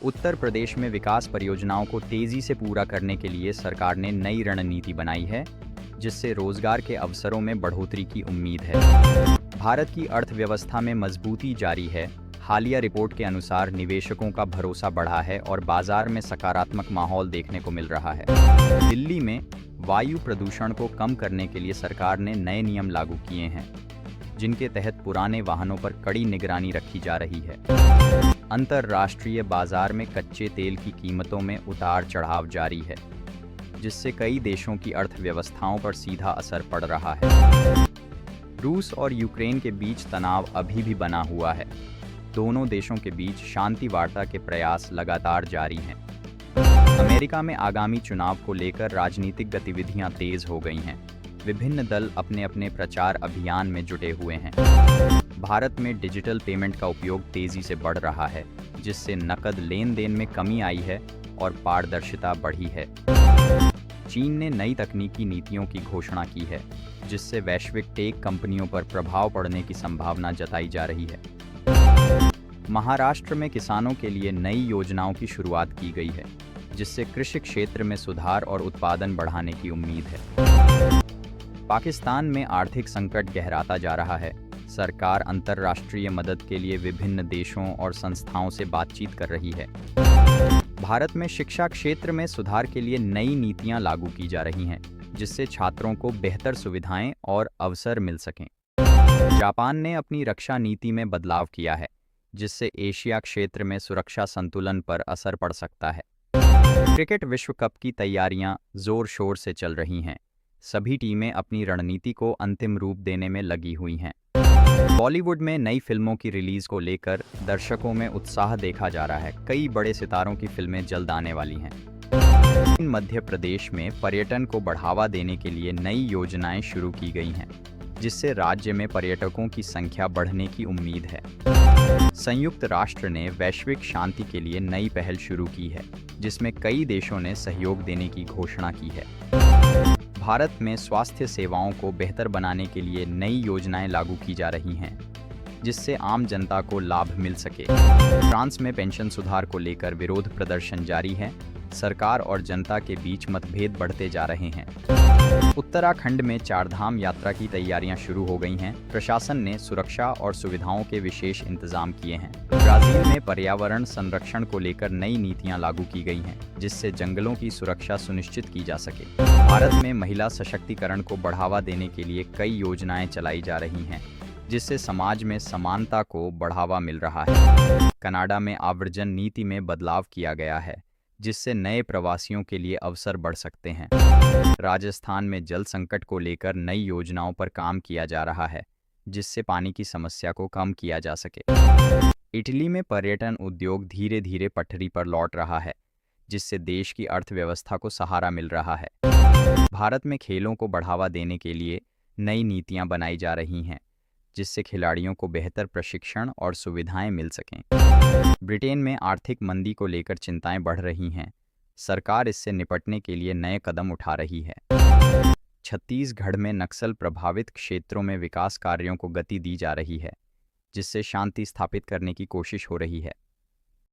उत्तर प्रदेश में विकास परियोजनाओं को तेजी से पूरा करने के लिए सरकार ने नई रणनीति बनाई है, जिससे रोजगार के अवसरों में बढ़ोतरी की उम्मीद है। भारत की अर्थव्यवस्था में मजबूती जारी है। हालिया रिपोर्ट के अनुसार निवेशकों का भरोसा बढ़ा है और बाजार में सकारात्मक माहौल देखने को मिल रहा है। दिल्ली में वायु प्रदूषण को कम करने के लिए सरकार ने नए नियम लागू किए हैं, जिनके तहत पुराने वाहनों पर कड़ी निगरानी रखी जा रही है। अंतर्राष्ट्रीय बाजार में कच्चे तेल की कीमतों में उतार चढ़ाव जारी है, जिससे कई देशों की अर्थव्यवस्थाओं पर सीधा असर पड़ रहा है। रूस और यूक्रेन के बीच तनाव अभी भी बना हुआ है। दोनों देशों के बीच शांति वार्ता के प्रयास लगातार जारी हैं। अमेरिका में आगामी चुनाव को लेकर राजनीतिक गतिविधियां तेज हो गई हैं। विभिन्न दल अपने अपने प्रचार अभियान में जुटे हुए हैं। भारत में डिजिटल पेमेंट का उपयोग तेजी से बढ़ रहा है, जिससे नकद लेन देन में कमी आई है और पारदर्शिता बढ़ी है। चीन ने नई तकनीकी नीतियों की घोषणा की है, जिससे वैश्विक टेक कंपनियों पर प्रभाव पड़ने की संभावना जताई जा रही है। महाराष्ट्र में किसानों के लिए नई योजनाओं की शुरुआत की गई है, जिससे कृषि क्षेत्र में सुधार और उत्पादन बढ़ाने की उम्मीद है। पाकिस्तान में आर्थिक संकट गहराता जा रहा है। सरकार अंतर्राष्ट्रीय मदद के लिए विभिन्न देशों और संस्थाओं से बातचीत कर रही है। भारत में शिक्षा क्षेत्र में सुधार के लिए नई नीतियां लागू की जा रही हैं, जिससे छात्रों को बेहतर सुविधाएं और अवसर मिल सकें। जापान ने अपनी रक्षा नीति में बदलाव किया है, जिससे एशिया क्षेत्र में सुरक्षा संतुलन पर असर पड़ सकता है। क्रिकेट विश्व कप की तैयारियां जोर शोर से चल रही हैं। सभी टीमें अपनी रणनीति को अंतिम रूप देने में लगी हुई हैं। बॉलीवुड में नई फिल्मों की रिलीज को लेकर दर्शकों में उत्साह देखा जा रहा है। कई बड़े सितारों की फिल्में जल्द आने वाली हैं। मध्य प्रदेश में पर्यटन को बढ़ावा देने के लिए नई योजनाएं शुरू की गई हैं, जिससे राज्य में पर्यटकों की संख्या बढ़ने की उम्मीद है। संयुक्त राष्ट्र ने वैश्विक शांति के लिए नई पहल शुरू की है, जिसमें कई देशों ने सहयोग देने की घोषणा की है। भारत में स्वास्थ्य सेवाओं को बेहतर बनाने के लिए नई योजनाएं लागू की जा रही हैं, जिससे आम जनता को लाभ मिल सके। फ्रांस में पेंशन सुधार को लेकर विरोध प्रदर्शन जारी है। सरकार और जनता के बीच मतभेद बढ़ते जा रहे हैं। उत्तराखंड में चारधाम यात्रा की तैयारियां शुरू हो गई हैं। प्रशासन ने सुरक्षा और सुविधाओं के विशेष इंतजाम किए हैं। ब्राजील में पर्यावरण संरक्षण को लेकर नई नीतियां लागू की गई हैं, जिससे जंगलों की सुरक्षा सुनिश्चित की जा सके। भारत में महिला सशक्तिकरण को बढ़ावा देने के लिए कई योजनाएं चलाई जा रही हैं, जिससे समाज में समानता को बढ़ावा मिल रहा है। कनाडा में आव्रजन नीति में बदलाव किया गया है, जिससे नए प्रवासियों के लिए अवसर बढ़ सकते हैं। राजस्थान में जल संकट को लेकर नई योजनाओं पर काम किया जा रहा है, जिससे पानी की समस्या को कम किया जा सके। इटली में पर्यटन उद्योग धीरे धीरे पटरी पर लौट रहा है, जिससे देश की अर्थव्यवस्था को सहारा मिल रहा है। भारत में खेलों को बढ़ावा देने के लिए नई नीतियां बनाई जा रही हैं, जिससे खिलाड़ियों को बेहतर प्रशिक्षण और सुविधाएं मिल सकें। ब्रिटेन में आर्थिक मंदी को लेकर चिंताएं बढ़ रही हैं। सरकार इससे निपटने के लिए नए कदम उठा रही है। छत्तीसगढ़ में नक्सल प्रभावित क्षेत्रों में विकास कार्यों को गति दी जा रही है, जिससे शांति स्थापित करने की कोशिश हो रही है।